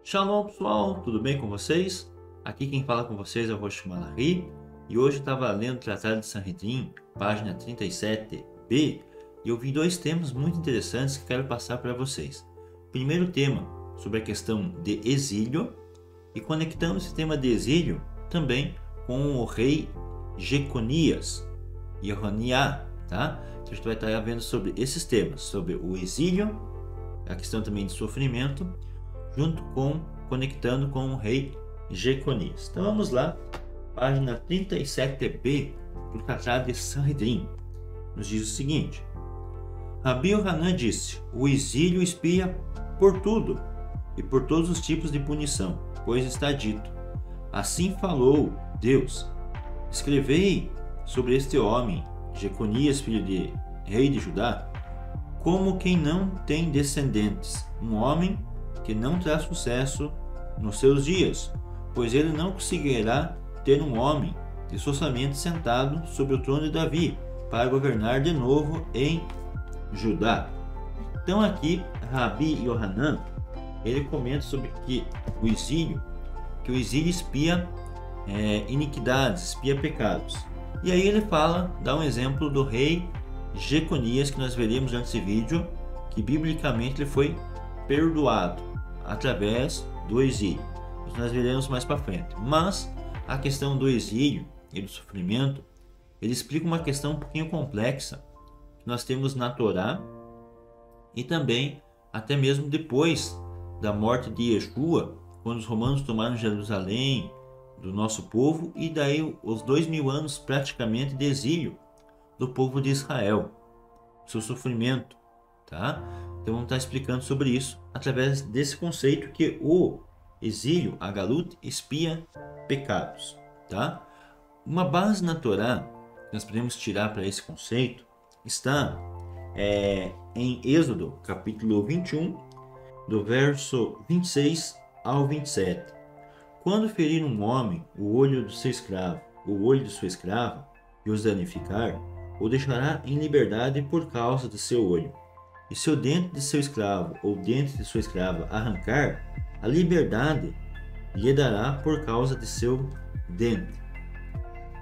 Shalom pessoal, tudo bem com vocês? Aqui quem fala com vocês é o Rosh Malari e hoje estava lendo o Tratado de Sanhedrin, página 37b, e eu vi dois temas muito interessantes que quero passar para vocês. Primeiro tema, sobre a questão de exílio, e conectando esse tema de exílio também com o rei Jeconias, Yehoniah, tá? Então a gente vai estar vendo sobre esses temas, sobre o exílio, a questão também de sofrimento, conectando com o rei Jeconias. Então vamos lá, página 37b do Tratado de Sanhedrin. Nos diz o seguinte: Rabi Yohanan disse: o exílio expia por tudo e por todos os tipos de punição, pois está dito: assim falou Deus, escrevei sobre este homem, Jeconias, filho de rei de Judá, como quem não tem descendentes, um homem que não terá sucesso nos seus dias, pois ele não conseguirá ter um homem de sua semente sentado sobre o trono de Davi, para governar de novo em Judá. Então aqui, Rabi Yohanan, ele comenta sobre que o exílio expia iniquidades, expia pecados. E aí ele dá um exemplo do rei Jeconias, que nós veremos nesse vídeo, que biblicamente ele foi perdoado através do exílio. Isso nós veremos mais para frente. Mas a questão do exílio e do sofrimento, ele explica uma questão um pouquinho complexa que nós temos na Torá e também até mesmo depois da morte de Yeshua, quando os romanos tomaram Jerusalém do nosso povo, e daí os 2000 anos praticamente de exílio do povo de Israel, seu sofrimento, tá? Então vamos estar explicando sobre isso através desse conceito que o exílio, a galut, expia pecados, tá? Uma base na Torá que nós podemos tirar para esse conceito está em Êxodo, capítulo 21, do verso 26 ao 27. Quando ferir um homem o olho do seu escravo, o olho de sua escrava, e os danificar, o deixará em liberdade por causa do seu olho. E se o dente de seu escravo ou dente de sua escrava arrancar, a liberdade lhe dará por causa de seu dente.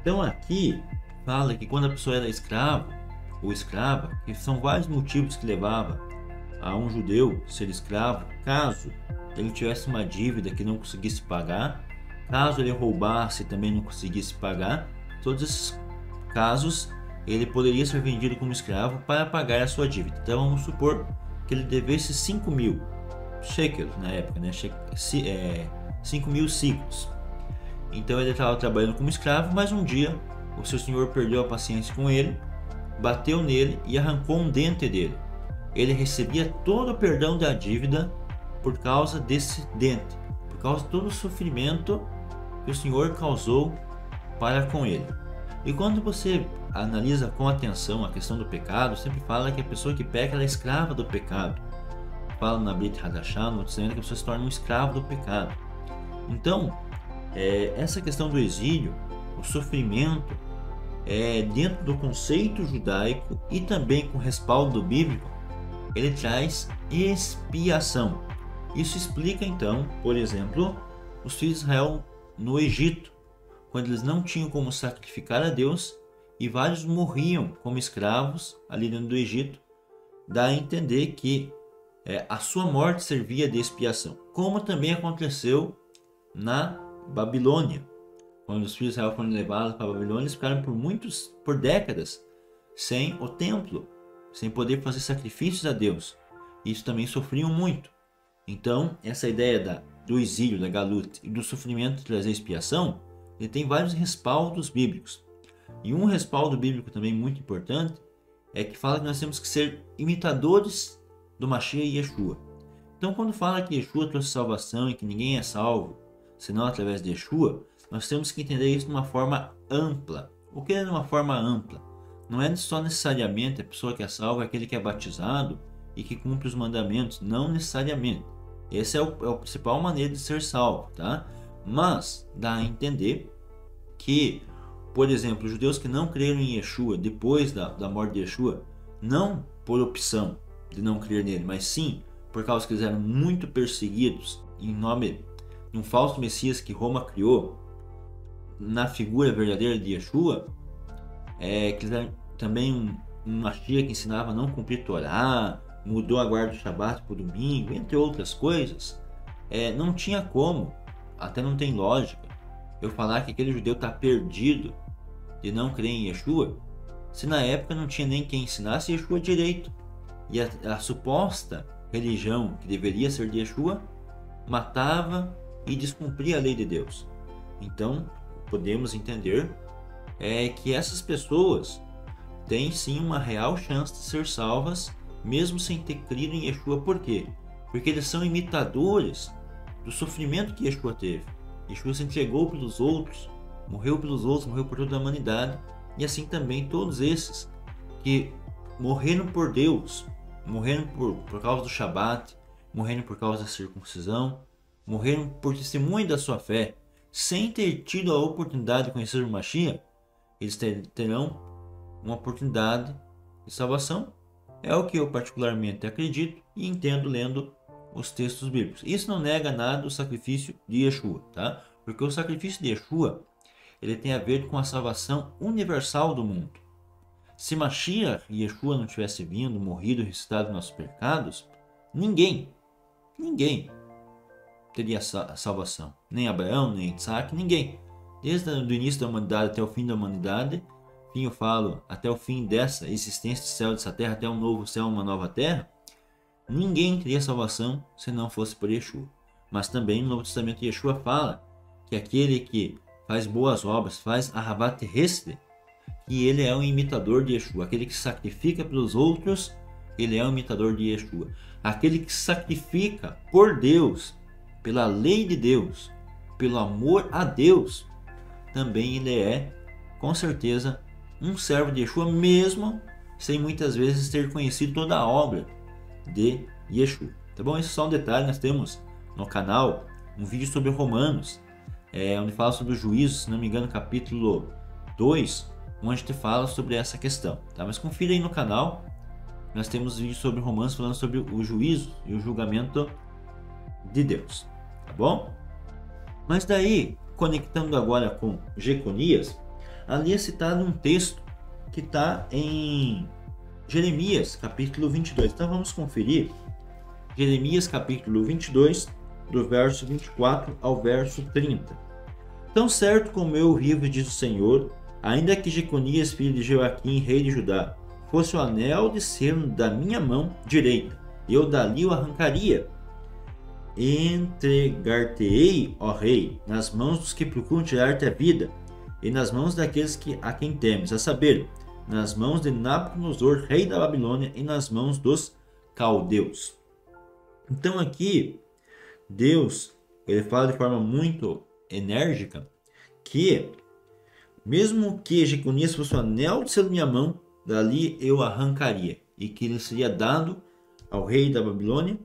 Então aqui fala que quando a pessoa era escravo ou escrava, que são vários motivos que levava a um judeu ser escravo, caso ele tivesse uma dívida que não conseguisse pagar, caso ele roubasse e também não conseguisse pagar, todos esses casos ele poderia ser vendido como escravo para pagar a sua dívida. Então vamos supor que ele devesse 5.000 shekels na época, né? 5.000 ciclos. Então ele estava trabalhando como escravo, mas um dia o seu senhor perdeu a paciência com ele, bateu nele e arrancou um dente dele. Ele recebia todo o perdão da dívida por causa desse dente, por causa de todo o sofrimento que o senhor causou para com ele. E quando você analisa com atenção a questão do pecado, sempre fala que a pessoa que peca ela é escrava do pecado. Fala na Brit Hadashah, no dizendo que a pessoa se torna um escravo do pecado. Então, essa questão do exílio, o sofrimento, dentro do conceito judaico e também com respaldo bíblico, ele traz expiação. Isso explica então, por exemplo, os filhos de Israel no Egito, quando eles não tinham como sacrificar a Deus e vários morriam como escravos ali dentro do Egito, dá a entender que a sua morte servia de expiação, como também aconteceu na Babilônia. Quando os filhos de Israel foram levados para a Babilônia, eles ficaram por décadas sem o templo, sem poder fazer sacrifícios a Deus. Isso também sofriam muito. Então, essa ideia do exílio, da galut e do sofrimento de trazer expiação, ele tem vários respaldos bíblicos. E um respaldo bíblico também muito importante é que fala que nós temos que ser imitadores do Mashiach e Yeshua. Então, quando fala que Yeshua trouxe salvação e que ninguém é salvo senão através de Yeshua, nós temos que entender isso de uma forma ampla. O que é de uma forma ampla? Não é só necessariamente a pessoa que é salva, aquele que é batizado e que cumpre os mandamentos. Não necessariamente. Essa é a principal maneira de ser salvo, tá? Mas dá a entender que, por exemplo, os judeus que não creram em Yeshua depois da morte de Yeshua, não por opção de não crer nele, mas sim por causa que eles eram muito perseguidos em nome de um falso Messias que Roma criou, na figura verdadeira de Yeshua, que também um Mashiach que ensinava a não cumprir Torá, mudou a guarda do Shabat para o domingo, entre outras coisas, não tinha como, até não tem lógica, eu falar que aquele judeu está perdido de não crer em Yeshua, se na época não tinha nem quem ensinasse Yeshua direito. E a suposta religião que deveria ser de Yeshua matava e descumpria a lei de Deus. Então, podemos entender que essas pessoas têm sim uma real chance de ser salvas, mesmo sem ter crido em Yeshua. Por quê? Porque eles são imitadores do sofrimento que Yeshua teve. Yeshua se entregou pelos outros, morreu pelos outros, morreu por toda a humanidade, e assim também todos esses que morreram por Deus, morreram por causa do Shabat, morreram por causa da circuncisão, morreram por testemunho da sua fé, sem ter tido a oportunidade de conhecer o Mashiach, eles terão uma oportunidade de salvação. É o que eu particularmente acredito e entendo lendo os textos bíblicos. Isso não nega nada o sacrifício de Yeshua, tá? Porque o sacrifício de Yeshua, ele tem a ver com a salvação universal do mundo. Se Mashiach e Yeshua não tivesse vindo, morrido e ressuscitado dos nossos pecados, ninguém teria salvação. Nem Abraão, nem Isaac, ninguém. Desde o início da humanidade até o fim da humanidade, eu falo, até o fim dessa existência de céu, dessa terra, até um novo céu, uma nova terra, ninguém teria salvação se não fosse por Yeshua. Mas também no Novo Testamento Yeshua fala que aquele que faz boas obras, faz Ahavat Hesed, e ele é um imitador de Yeshua. Aquele que sacrifica pelos outros, ele é um imitador de Yeshua. Aquele que sacrifica por Deus, pela lei de Deus, pelo amor a Deus, também ele é, com certeza, um servo de Yeshua, mesmo sem muitas vezes ter conhecido toda a obra de Yeshua. Tá bom? Isso é só um detalhe. Nós temos no canal um vídeo sobre Romanos, onde fala sobre o juízo, se não me engano, capítulo 2, onde te fala sobre essa questão, tá? Mas confira aí no canal, nós temos vídeos sobre Romanos falando sobre o juízo e o julgamento de Deus, tá bom? Mas daí, conectando agora com Jeconias, ali é citado um texto que está em Jeremias capítulo 22. Então vamos conferir Jeremias capítulo 22, do verso 24 ao verso 30. Tão certo como eu vivo, diz o Senhor, ainda que Jeconias, filho de Joaquim, rei de Judá, fosse o anel de seno da minha mão direita, eu dali o arrancaria. Entregar-te-ei, ó rei, nas mãos dos que procuram tirar-te a vida, e nas mãos daqueles a quem temes, a saber, nas mãos de Nabucodonosor, rei da Babilônia, e nas mãos dos caldeus. Então aqui, Deus, ele fala de forma muito enérgica que, mesmo que Jeconias fosse o anel de selo da minha mão, dali eu arrancaria, e que ele seria dado ao rei da Babilônia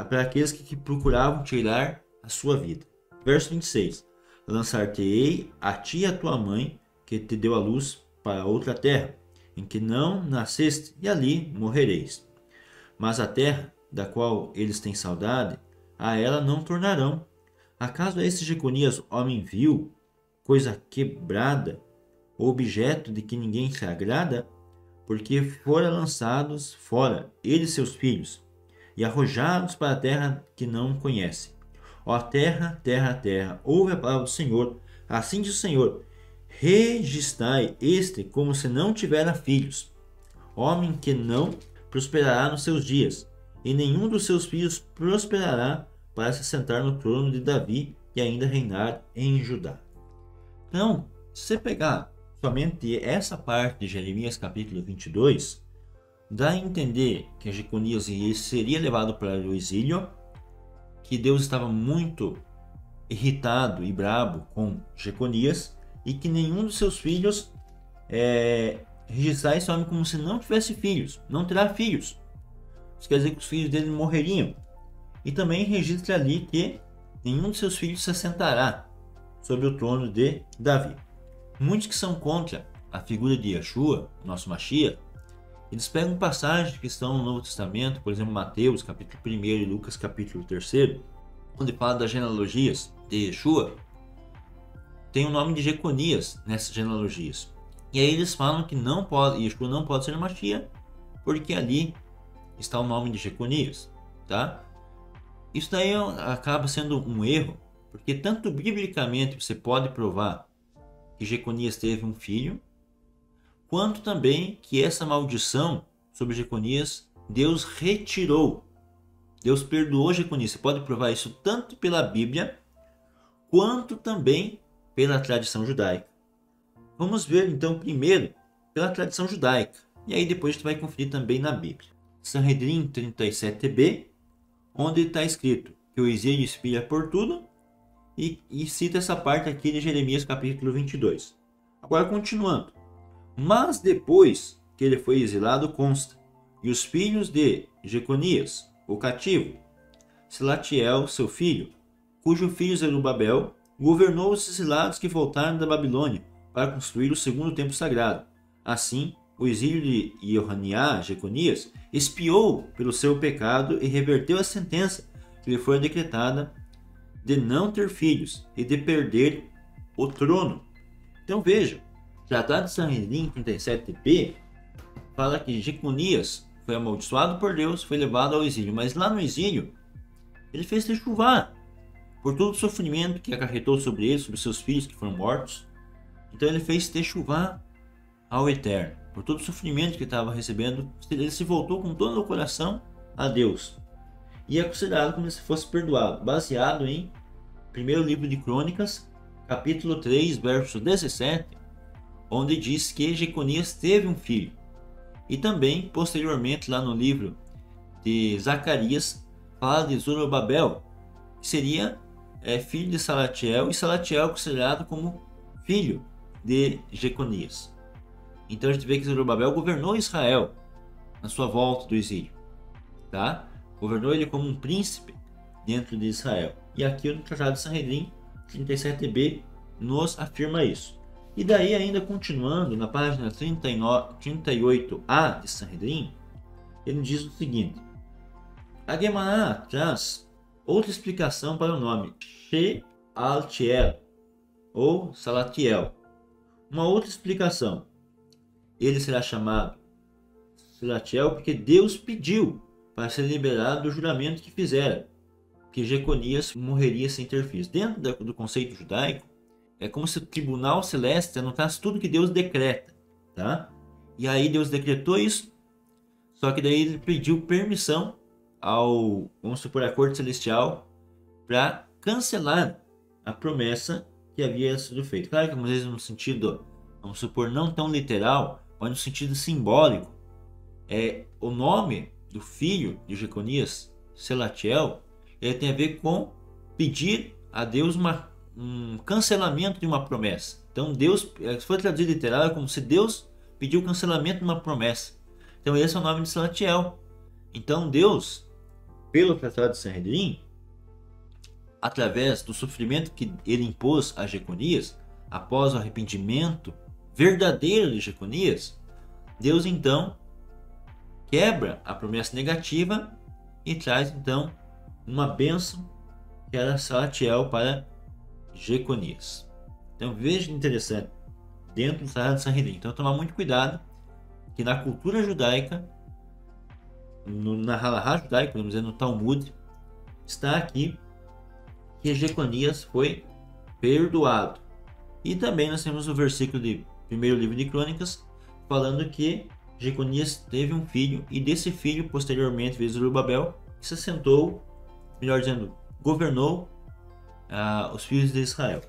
para aqueles que procuravam tirar a sua vida. Verso 26. Lançar-te-ei a ti e a tua mãe, que te deu a luz, para outra terra, em que não nasceste, e ali morrereis. Mas a terra, da qual eles têm saudade, a ela não tornarão. Acaso é esse Jeconias homem vil, coisa quebrada, objeto de que ninguém se agrada? Porque fora lançados fora, ele e seus filhos, e arrojados para a terra que não conhece. Ó terra, terra, terra, ouve a palavra do Senhor. Assim diz o Senhor: registrai este como se não tivera filhos, homem que não prosperará nos seus dias, e nenhum dos seus filhos prosperará para se sentar no trono de Davi e ainda reinar em Judá. Então, se você pegar somente essa parte de Jeremias capítulo 22, dá a entender que Jeconias seria levado para o exílio, que Deus estava muito irritado e brabo com Jeconias, e que nenhum dos seus filhos registrar esse homem como se não tivesse filhos, não terá filhos. Isso quer dizer que os filhos dele morreriam. E também registra ali que nenhum dos seus filhos se assentará sobre o trono de Davi. Muitos que são contra a figura de Yeshua, nosso Mashiach, eles pegam passagens que estão no Novo Testamento, por exemplo, Mateus capítulo 1 e Lucas capítulo 3, onde fala das genealogias de Yeshua, tem o nome de Jeconias nessas genealogias. E aí eles falam que não pode, Yeshua não pode ser Mashiach, porque ali está o nome de Jeconias, tá? Isso daí acaba sendo um erro, porque tanto biblicamente você pode provar que Jeconias teve um filho, quanto também que essa maldição sobre Jeconias Deus retirou. Deus perdoou Jeconias. Você pode provar isso tanto pela Bíblia, quanto também pela tradição judaica. Vamos ver então primeiro pela tradição judaica, e aí depois a gente vai conferir também na Bíblia. Sanhedrin 37b, onde está escrito que o exílio espia por tudo, e cita essa parte aqui de Jeremias capítulo 22. Agora continuando. Mas depois que ele foi exilado consta, e os filhos de Jeconias, o cativo, Selatiel, seu filho, cujo filho Zerubabel governou os exilados que voltaram da Babilônia para construir o segundo templo sagrado. Assim, o exílio de Iohaniá, Jeconias, expiou pelo seu pecado e reverteu a sentença que lhe foi decretada de não ter filhos e de perder o trono. Então veja, o Tratado de Sanhedrin 37b fala que Jeconias foi amaldiçoado por Deus, foi levado ao exílio, mas lá no exílio ele fez techuvá por todo o sofrimento que acarretou sobre ele, sobre seus filhos que foram mortos. Então ele fez techuvá ao Eterno, por todo o sofrimento que ele estava recebendo. Ele se voltou com todo o coração a Deus e é considerado como se fosse perdoado, baseado em 1º livro de Crônicas, capítulo 3, verso 17, onde diz que Jeconias teve um filho. E também, posteriormente, lá no livro de Zacarias, fala de Zorobabel, que seria filho de Salatiel, e Salatiel considerado como filho de Jeconias. Então a gente vê que Zorobabel governou Israel na sua volta do exílio, tá? Governou ele como um príncipe dentro de Israel. E aqui no Tratado de Sanhedrin 37b nos afirma isso. E daí, ainda continuando, na página 38a de Sanhedrin, ele diz o seguinte: a Guemará traz outra explicação para o nome Shealtiel ou Salatiel. Uma outra explicação: ele será chamado Salatiel porque Deus pediu para ser liberado do juramento que fizera, que Jeconias morreria sem ter filhos. Dentro do conceito judaico, é como se o tribunal celeste anotasse tudo que Deus decreta, tá? E aí Deus decretou isso, só que daí ele pediu permissão ao, vamos supor, a corte celestial para cancelar a promessa que havia sido feita. Claro que às vezes no sentido, vamos supor, não tão literal, mas no sentido simbólico. O nome do filho de Jeconias, Selatiel, ele tem a ver com pedir a Deus um cancelamento de uma promessa. Então Deus, se for traduzido literal, é como se Deus pediu o cancelamento de uma promessa. Então esse é o nome de Selatiel. Então Deus, pelo Tratado de Sanhedrin, através do sofrimento que ele impôs a Jeconias, após o arrependimento verdadeiro de Jeconias, Deus então quebra a promessa negativa e traz então uma bênção que era Salatiel para Jeconias. Então veja que interessante, dentro do Tratado de Sanhedrin. Então tomar muito cuidado que na cultura judaica, na Halahá judaica, podemos dizer no Talmud, está aqui que Jeconias foi perdoado. E também nós temos o versículo de 1º livro de Crônicas falando que Jeconias teve um filho, e desse filho posteriormente veio Zorobabel, que se assentou, melhor dizendo, governou os filhos de Israel.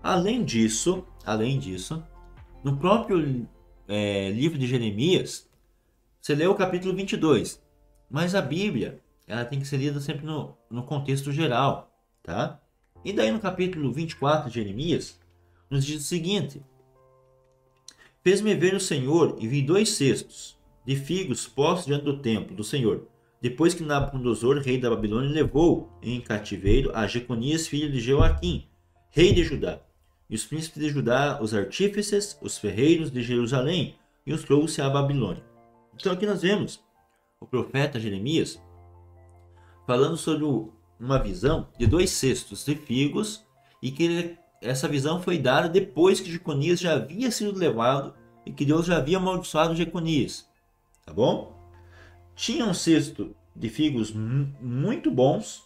Além disso, no próprio livro de Jeremias, você lê o capítulo 22, mas a Bíblia ela tem que ser lida sempre no contexto geral, tá? E daí no capítulo 24 de Jeremias, nos diz o seguinte: fez-me ver o Senhor e vi 2 cestos de figos postos diante do templo do Senhor, depois que Nabucodonosor, rei da Babilônia, levou em cativeiro a Jeconias, filho de Jeoaquim, rei de Judá, e os príncipes de Judá, os artífices, os ferreiros de Jerusalém, e os trouxe à Babilônia. Então aqui nós vemos o profeta Jeremias falando sobre uma visão de 2 cestos de figos e que essa visão foi dada depois que Jeconias já havia sido levado e que Deus já havia amaldiçoado Jeconias, tá bom? Tinha um cesto de figos muito bons,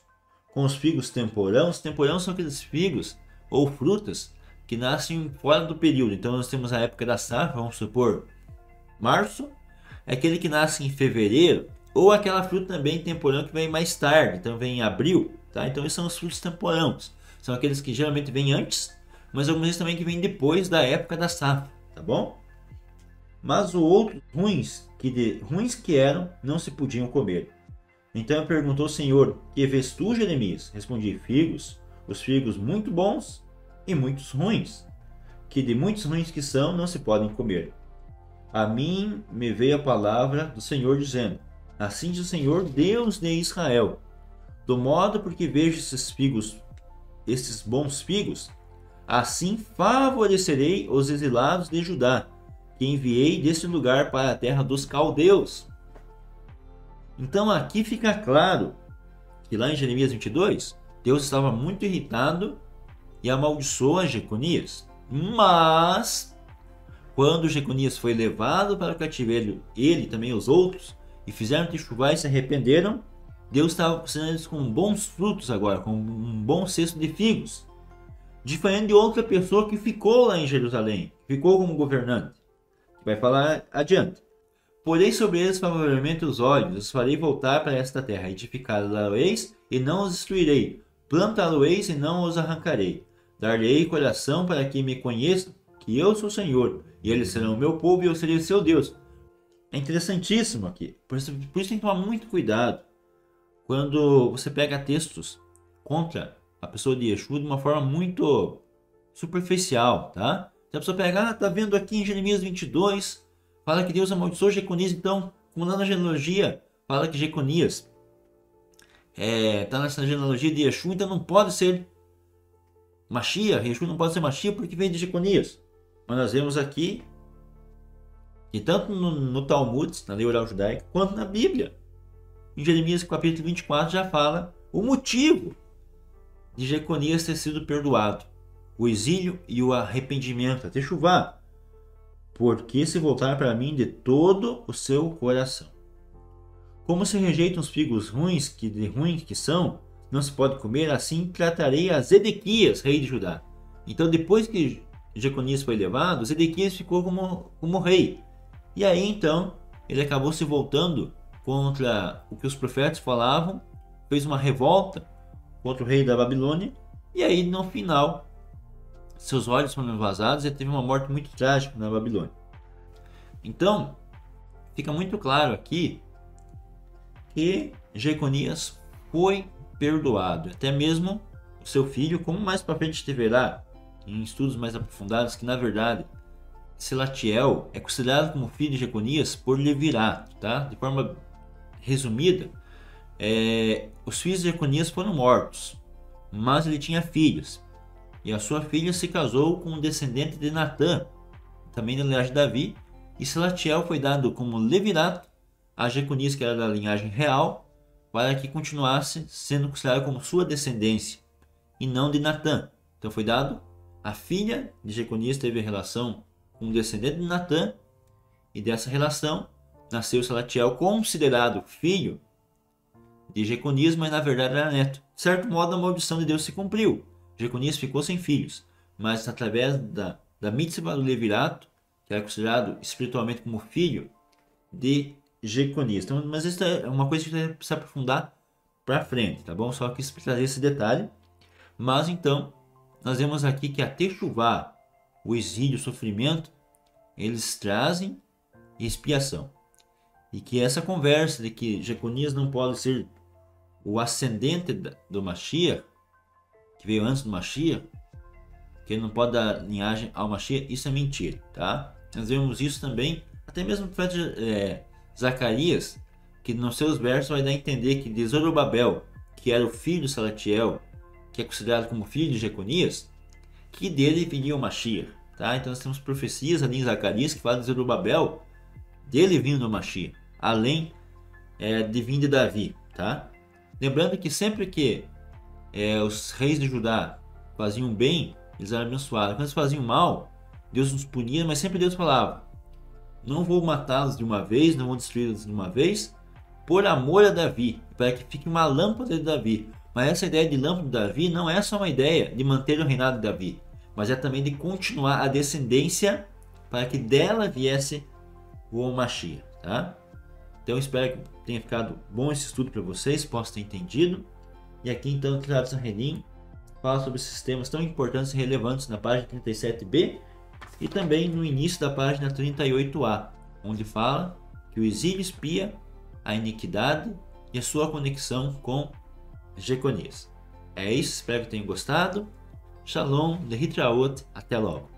com os figos temporãos. Temporãos são aqueles figos ou frutas que nascem fora do período. Então nós temos a época da safra, vamos supor, março, é aquele que nasce em fevereiro, ou aquela fruta também temporã que vem mais tarde, então vem em abril, tá? Então esses são os frutos temporãos. São aqueles que geralmente vêm antes, mas algumas vezes também que vêm depois da época da safra, tá bom? Mas os outros ruins que eram, não se podiam comer. Então perguntou o Senhor: que vês tu, Jeremias? Respondi: figos, os figos muito bons e muitos ruins, que de muitos ruins que são, não se podem comer. A mim me veio a palavra do Senhor dizendo: assim diz o Senhor, Deus de Israel, do modo porque vejo esses bons figos, assim favorecerei os exilados de Judá, que enviei desse lugar para a terra dos caldeus. Então aqui fica claro que lá em Jeremias 22, Deus estava muito irritado e amaldiçoou Jeconias. Mas quando Jeconias foi levado para o cativeiro, ele e também os outros, e fizeram techuvá e se arrependeram, Deus estava concedendo eles com bons frutos agora, com um bom cesto de figos. Diferente de outra pessoa que ficou lá em Jerusalém, ficou como governante. Vai falar adiante. Porei sobre eles favoravelmente os olhos, os farei voltar para esta terra. Edificá-la-eis e não os destruirei. Plantá-la-eis e não os arrancarei. Dar-lhe-ei coração para que me conheçam, que eu sou o Senhor, e eles serão o meu povo e eu serei o seu Deus. É interessantíssimo aqui. Por isso tem que tomar muito cuidado quando você pega textos contra a pessoa de Yeshua de uma forma muito superficial, tá? Se a pessoa pegar, tá vendo aqui em Jeremias 22, fala que Deus amaldiçoou Jeconias, então, como lá na genealogia, fala que Jeconias tá nessa genealogia de Yeshua, então não pode ser Mashiach, Yeshua não pode ser Mashiach porque vem de Jeconias. Mas nós vemos aqui que tanto no Talmud, na lei oral judaica, quanto na Bíblia, em Jeremias capítulo 24 já fala o motivo de Jeconias ter sido perdoado: o exílio e o arrependimento, a techuvá, porque se voltar para mim de todo o seu coração. Como se rejeitam os figos ruins, que de ruins que são, não se pode comer, assim tratarei a Zedequias, rei de Judá. Então depois que Jeconias foi levado, Zedequias ficou como rei. E aí então ele acabou se voltando contra o que os profetas falavam, fez uma revolta contra o rei da Babilônia, e aí no final seus olhos foram vazados e teve uma morte muito trágica na Babilônia. Então fica muito claro aqui que Jeconias foi perdoado, até mesmo o seu filho, como mais para frente te verá em estudos mais aprofundados, que na verdade Selatiel é considerado como filho de Jeconias por levirato, tá? De forma resumida, os filhos de Jeconias foram mortos, mas ele tinha filhos, e a sua filha se casou com um descendente de Natã, também da linhagem de Davi, e Selatiel foi dado como levirato a Jeconias, que era da linhagem real, para que continuasse sendo considerado como sua descendência, e não de Natã. Então foi dado, a filha de Jeconias teve relação com um descendente de Natã, e dessa relação nasceu Selatiel, considerado filho de Jeconias, mas na verdade era neto. De certo modo, a maldição de Deus se cumpriu. Jeconias ficou sem filhos, mas através da mitzvah do levirato, que era considerado espiritualmente como filho de Jeconias. Então, mas isso é uma coisa que a gente precisa aprofundar para frente, tá bom? Só quis trazer esse detalhe. Mas então, nós vemos aqui que a techuvá, o exílio, o sofrimento, eles trazem expiação. E que essa conversa de que Jeconias não pode ser o ascendente do Mashiach, que veio antes do Mashiach, que ele não pode dar linhagem ao Mashiach, isso é mentira, tá? Nós vemos isso também, até mesmo o profeta Zacarias, que nos seus versos vai dar a entender que de Zorobabel, que era o filho de Salatiel, que é considerado como filho de Jeconias, que dele viria o Mashiach, tá? Então nós temos profecias ali em Zacarias que falam de Zorobabel, dele vindo o Mashiach, além de vir de Davi, tá? Lembrando que sempre que os reis de Judá faziam bem, eles eram abençoados. Quando eles faziam mal, Deus nos punia, mas sempre Deus falava: não vou matá-los de uma vez, não vou destruí-los de uma vez, por amor a Davi, para que fique uma lâmpada de Davi. Mas essa ideia de lâmpada de Davi não é só uma ideia de manter o reinado de Davi, mas é também de continuar a descendência para que dela viesse o Mashiach, tá? Então eu espero que tenha ficado bom esse estudo para vocês, possam ter entendido. E aqui então o Tratado de Sanhedrin fala sobre sistemas tão importantes e relevantes na página 37b e também no início da página 38a, onde fala que o exílio espia a iniquidade e a sua conexão com Jeconias. É isso, espero que tenham gostado. Shalom, Lehitraot, até logo.